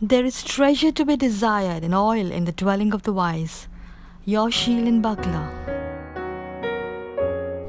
There is treasure to be desired and oil in the dwelling of the wise. Your shield and buckler.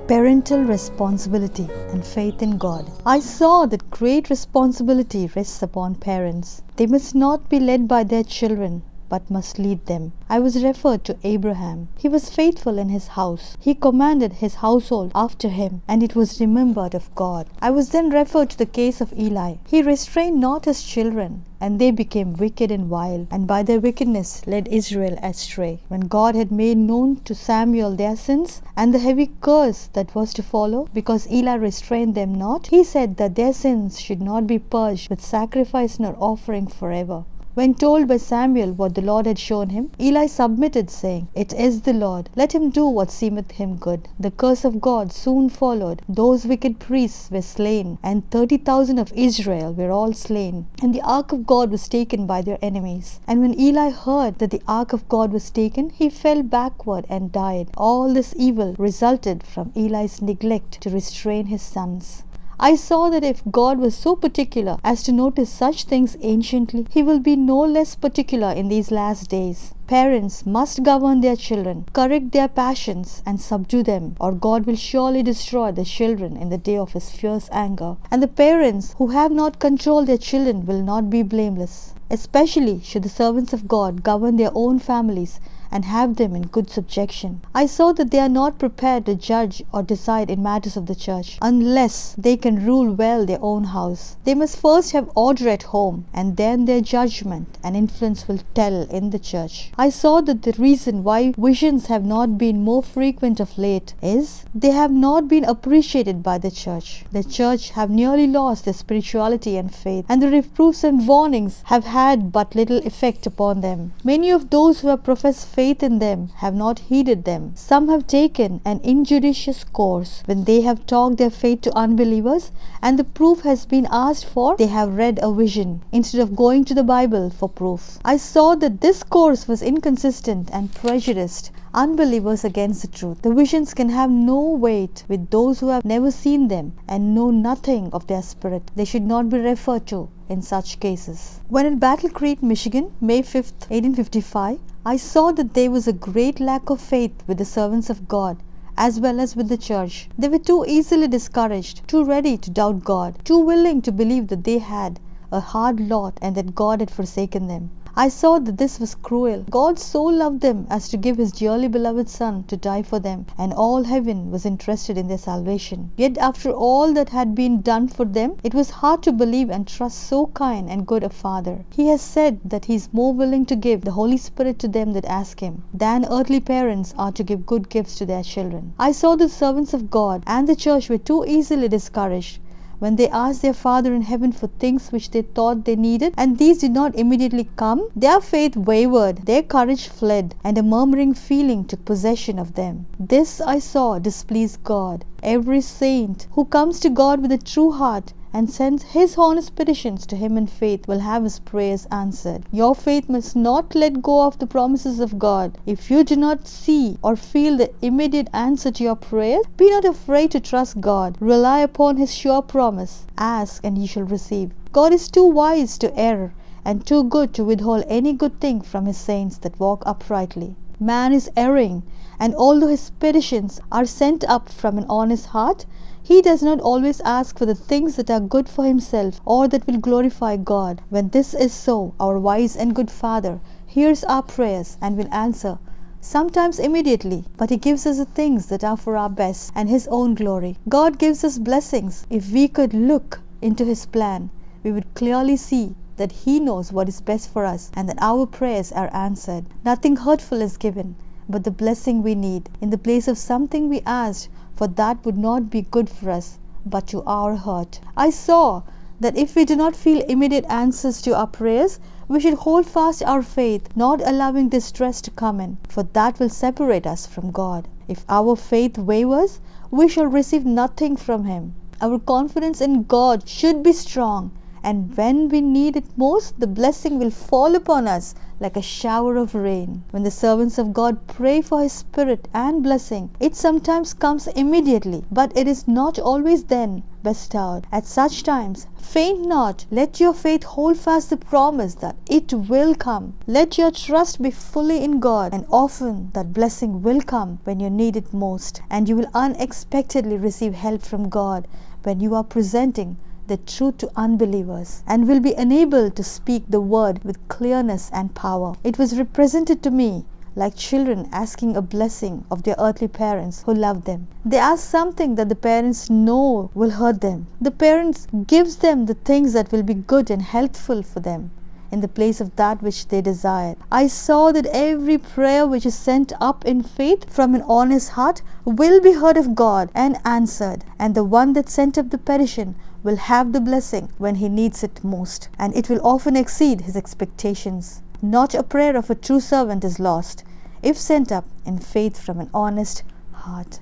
Parental responsibility and faith in God. I saw that great responsibility rests upon parents. They must not be led by their children, but must lead them. I was referred to Abraham. He was faithful in his house. He commanded his household after him, and it was remembered of God. I was then referred to the case of Eli. He restrained not his children, and they became wicked and vile, and by their wickedness led Israel astray. When God had made known to Samuel their sins and the heavy curse that was to follow, because Eli restrained them not, he said that their sins should not be purged with sacrifice nor offering forever. When told by Samuel what the Lord had shown him, Eli submitted, saying, "It is the Lord. Let him do what seemeth him good." The curse of God soon followed. Those wicked priests were slain, and 30,000 of Israel were all slain. And the ark of God was taken by their enemies. And when Eli heard that the ark of God was taken, he fell backward and died. All this evil resulted from Eli's neglect to restrain his sons. I saw that if God was so particular as to notice such things anciently, He will be no less particular in these last days. Parents must govern their children, correct their passions, and subdue them, or God will surely destroy the children in the day of His fierce anger. And the parents who have not controlled their children will not be blameless. Especially should the servants of God govern their own families and have them in good subjection. I saw that they are not prepared to judge or decide in matters of the church unless they can rule well their own house. They must first have order at home, and then their judgment and influence will tell in the church. I saw that the reason why visions have not been more frequent of late is they have not been appreciated by the church. The church have nearly lost their spirituality and faith, and the reproofs and warnings have had but little effect upon them. Many of those who have professed faith in them have not heeded them. Some have taken an injudicious course. When they have talked their faith to unbelievers and the proof has been asked for, they have read a vision instead of going to the Bible for proof. I saw that this course was inconsistent and prejudiced unbelievers against the truth. The visions can have no weight with those who have never seen them and know nothing of their spirit. They should not be referred to in such cases. When at Battle Creek, Michigan, May 5th, 1855, I saw that there was a great lack of faith with the servants of God as well as with the church. They were too easily discouraged, too ready to doubt God, too willing to believe that they had a hard lot and that God had forsaken them. I saw that this was cruel. God so loved them as to give His dearly beloved Son to die for them, and all heaven was interested in their salvation. Yet after all that had been done for them, it was hard to believe and trust so kind and good a Father. He has said that He is more willing to give the Holy Spirit to them that ask Him than earthly parents are to give good gifts to their children. I saw the servants of God and the church were too easily discouraged when they asked their Father in heaven for things which they thought they needed, and these did not immediately come. Their faith wavered, their courage fled, and a murmuring feeling took possession of them. This I saw displeased God. Every saint who comes to God with a true heart and sends his honest petitions to Him in faith will have his prayers answered. Your faith must not let go of the promises of God. If you do not see or feel the immediate answer to your prayers, be not afraid to trust God. Rely upon His sure promise. Ask and ye shall receive. God is too wise to err and too good to withhold any good thing from His saints that walk uprightly. Man is erring, and although his petitions are sent up from an honest heart, he does not always ask for the things that are good for himself or that will glorify God. When this is so, our wise and good Father hears our prayers and will answer, sometimes immediately, but He gives us the things that are for our best and His own glory. God gives us blessings. If we could look into His plan, we would clearly see that He knows what is best for us and that our prayers are answered. Nothing hurtful is given, but the blessing we need in the place of something we asked, for that would not be good for us, but to our hurt. I saw that if we do not feel immediate answers to our prayers, we should hold fast our faith, not allowing distress to come in, for that will separate us from God. If our faith wavers, we shall receive nothing from Him. Our confidence in God should be strong, And when we need it most, the blessing will fall upon us like a shower of rain. When the servants of God pray for His Spirit and blessing, it sometimes comes immediately, but it is not always then bestowed. At such times, faint not. Let your faith hold fast the promise that it will come. Let your trust be fully in God, and often that blessing will come when you need it most, and you will unexpectedly receive help from God when you are presenting the truth to unbelievers, and will be enabled to speak the word with clearness and power. It was represented to me like children asking a blessing of their earthly parents who love them. They ask something that the parents know will hurt them. The parents gives them the things that will be good and helpful for them in the place of that which they desired. I saw that every prayer which is sent up in faith from an honest heart will be heard of God and answered, and the one that sent up the petition will have the blessing when he needs it most, and it will often exceed his expectations. Not a prayer of a true servant is lost if sent up in faith from an honest heart.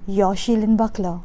Your Buckler.